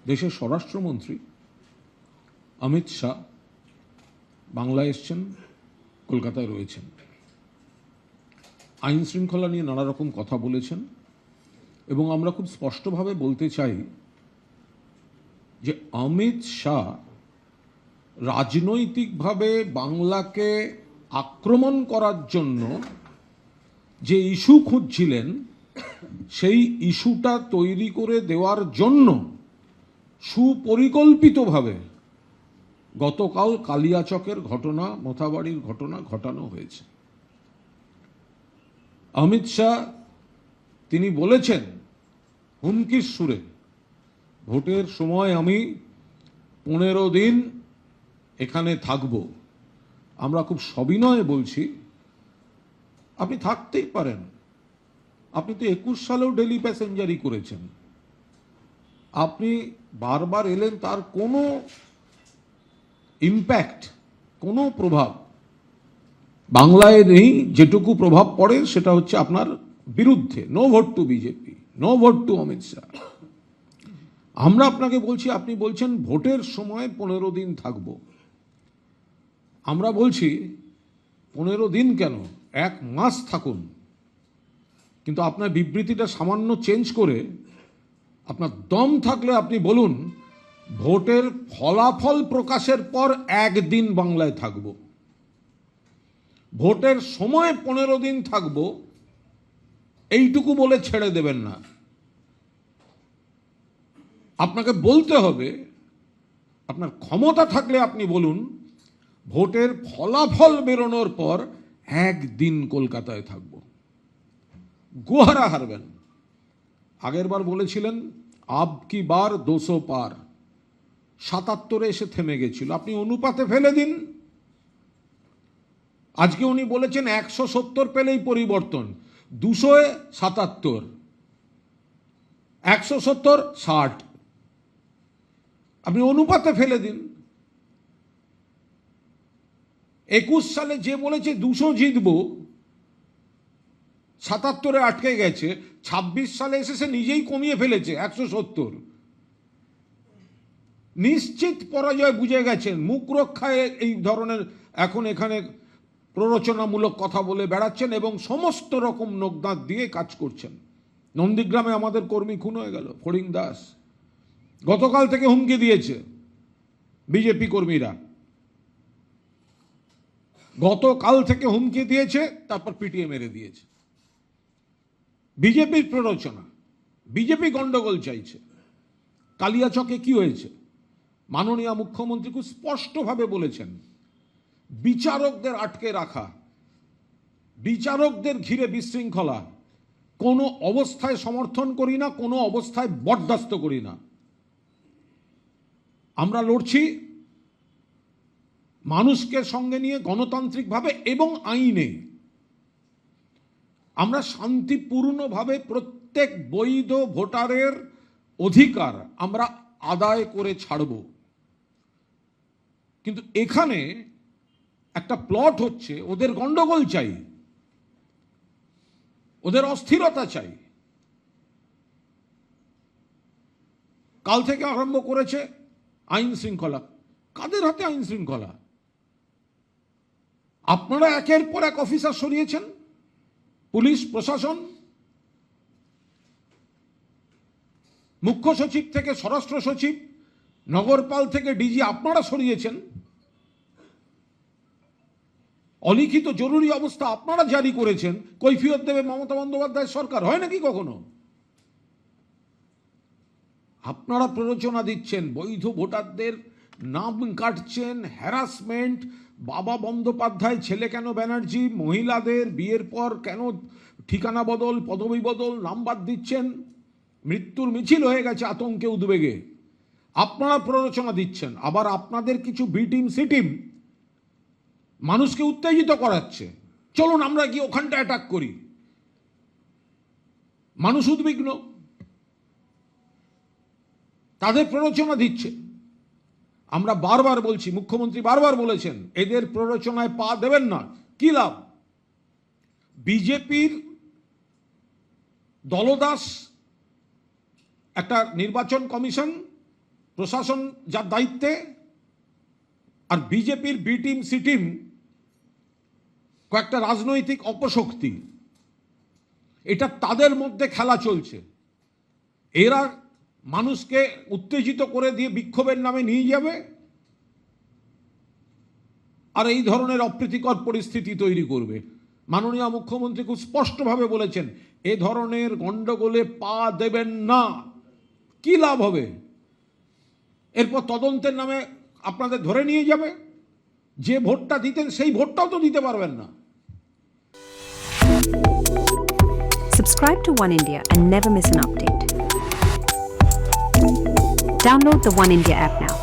দেশের স্বরাষ্ট্রমন্ত্রী অমিত শাহ বাংলায় এসছেন, কলকাতায় রয়েছেন। আইন শৃঙ্খলা নিয়ে নানা রকম কথা বলেছেন এবং আমরা খুব স্পষ্টভাবে বলতে চাই যে অমিত শাহ রাজনৈতিকভাবে বাংলাকে আক্রমণ করার জন্য যে ইস্যু খুঁজছিলেন সেই ইস্যুটা তৈরি করে দেওয়ার জন্য সুপরিকল্পিতভাবে গতকাল কালিয়াচকের ঘটনা, মোথাবাড়ির ঘটনা ঘটানো হয়েছে। অমিত শাহ তিনি বলেছেন হুমকির সুরে, ভোটের সময় আমি 15 দিন এখানে থাকব। আমরা খুব সবিনয়ে বলছি আপনি থাকতেই পারেন, আপনি তো 21 সালেও ডেলি প্যাসেঞ্জারি করেছেন, আপনি বারবার এলেন, তার কোনো ইম্প্যাক্ট, কোনো প্রভাব বাংলায় নেই। যেটুকু প্রভাব পড়ে সেটা হচ্ছে আপনার বিরুদ্ধে। No vote to BJP, no vote to Amit Shah. আমরা আপনাকে বলছি, আপনি বলছেন ভোটের সময় 15 দিন থাকব। আমরা বলছি 15 দিন কেন, 1 মাস থাকুন, কিন্তু আপনার বিবৃতিটা সামান্য চেঞ্জ করে আপনার দম থাকলে আপনি বলুন ভোটের ফলাফল প্রকাশের পর 1 দিন বাংলায় থাকব। ভোটের সময় 15 দিন থাকব এইটুকু বলে ছেড়ে দেবেন না। আপনাকে বলতে হবে, আপনার ক্ষমতা থাকলে আপনি বলুন ভোটের ফলাফল বেরোনোর পর 1 দিন কলকাতায় থাকব। গোহারা হারবেন। আগের বার বলেছিলেন আব কি বার 200 পার, 77-এ এসে থেমে গেছিল, আপনি অনুপাতে ফেলে দিন। আজকে উনি বলেছেন 170 পেলেই পরিবর্তন, 200-এ 77, 170 60, আপনি অনুপাতে ফেলে দিন। 21 সালে যে বলেছে 200 জিতব, 77-এ আটকে গেছে, 26 সালে এসে সে নিজেই কমিয়ে ফেলেছে 170। নিশ্চিত পরাজয় বুঝে গেছেন, মুখ রক্ষায় এই ধরনের এখন এখানে প্ররোচনামূলক কথা বলে বেড়াচ্ছেন এবং সমস্ত রকম নগ্নাদ দিয়ে কাজ করছেন। নন্দীগ্রামে আমাদের কর্মী খুন হয়ে গেল, ফড়িং দাস, গতকাল থেকে হুমকি দিয়েছে বিজেপি কর্মীরা, গতকাল থেকে হুমকি দিয়েছে, তারপর পিটিয়ে মেরে দিয়েছে। বিজেপির প্ররোচনা, বিজেপি গন্ডগোল চাইছে। কালিয়াচকে কি হয়েছে? মাননীয় মুখ্যমন্ত্রী খুব স্পষ্টভাবে বলেছেন বিচারকদের আটকে রাখা, বিচারকদের ঘিরে বিশৃঙ্খলা কোনো অবস্থায় সমর্থন করি না, কোনো অবস্থায় বরদাস্ত করি না। আমরা লড়ছি মানুষকে সঙ্গে নিয়ে গণতান্ত্রিকভাবে এবং আইনে। আমরা শান্তিপূর্ণভাবে প্রত্যেক বৈধ ভোটারের অধিকার আমরা আদায় করে ছাড়ব। কিন্তু এখানে একটা প্লট হচ্ছে, ওদের গন্ডগোল চাই, ওদের অস্থিরতা চাই। কাল থেকে আরম্ভ করেছে আইন শৃঙ্খলা। কাদের হাতে আইন শৃঙ্খলা? আপনারা একের পর এক অফিসার সরিয়েছেন, পুলিশ প্রশাসন, মুখ্য সচিব থেকে স্বরাষ্ট্র সচিব, নগরপাল থেকে ডিজি আপনারা সরিয়েছেন। অলিখিত জরুরি অবস্থা আপনারা জারি করেছেন, কৈফিয়ত দেবে মমতা বন্দ্যোপাধ্যায়ের সরকার? হয় নাকি কখনো? আপনারা প্ররোচনা দিচ্ছেন, বৈধ ভোটারদের নাম কাটছেন, হ্যারাসমেন্ট, বাবা বন্দ্যোপাধ্যায় ছেলে কেন ব্যানার্জি, মহিলাদের বিয়ের পর কেন ঠিকানা বদল, পদবি বদল, নাম্বার দিচ্ছেন, মৃত্যুর মিছিল হয়ে গেছে আতঙ্কে উদ্বেগে। আপনারা প্ররোচনা দিচ্ছেন, আবার আপনাদের কিছু বি টিম সি টিম মানুষকে উত্তেজিত করাচ্ছে, চলুন আমরা গিয়ে ওখানটা অ্যাটাক করি। মানুষ উদ্বিগ্ন, তাদের প্ররোচনা দিচ্ছে। আমরা বারবার বলছি, মুখ্যমন্ত্রী বারবার বলেছেন এদের প্ররোচনায় পা দেবেন না। কি লাভ? বিজেপির দলদাস একটা নির্বাচন কমিশন প্রশাসন যার দায়িত্বে, আর বিজেপির বি টিম সি টিম কয়েকটা রাজনৈতিক অপশক্তি, এটা তাদের মধ্যে খেলা চলছে। এরা মানুষকে উত্তেজিত করে দিয়ে বিক্ষোভের নামে নিয়ে যাবে আর এই ধরনের অপ্রীতিকর পরিস্থিতি তৈরি করবে। মাননীয় মুখ্যমন্ত্রী খুব স্পষ্টভাবে বলেছেন, এ ধরনের গন্ডগোলে পা দেবেন না। কি লাভ হবে? এরপর তদন্তের নামে আপনাদের ধরে নিয়ে যাবে, যে ভোটটা দিতেন সেই ভোটটাও তো দিতে পারবেন না। Subscribe to One India and never miss an update. Download the One India app now.